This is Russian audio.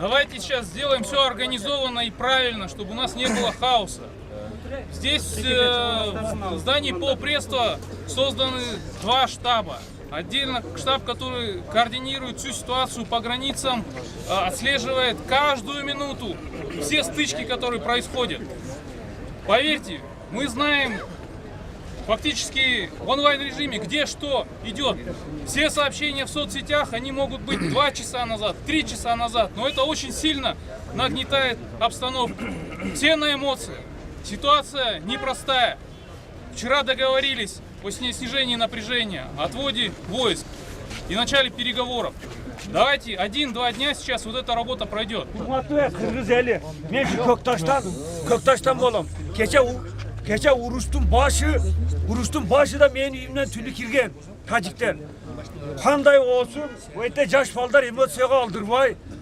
Давайте сейчас сделаем все организованно и правильно, чтобы у нас не было хаоса. Здесь в здании полпредства созданы два штаба. Отдельно штаб, который координирует всю ситуацию по границам, отслеживает каждую минуту все стычки, которые происходят. Поверьте, мы знаем фактически в онлайн-режиме, где что идет. Все сообщения в соцсетях, они могут быть 2 часа назад, 3 часа назад, но это очень сильно нагнетает обстановку. Все на эмоциях. Ситуация непростая. Вчера договорились о снижении напряжения, отводе войск и начале переговоров. Давайте 1-2 дня сейчас вот эта работа пройдет. Мен Көкташтан болам. Кеше урустун башы да менин үйүмдөн түнү кирген тажиктер. Кандай болсун, өйте жаш балдар эмоцияга алдырбай,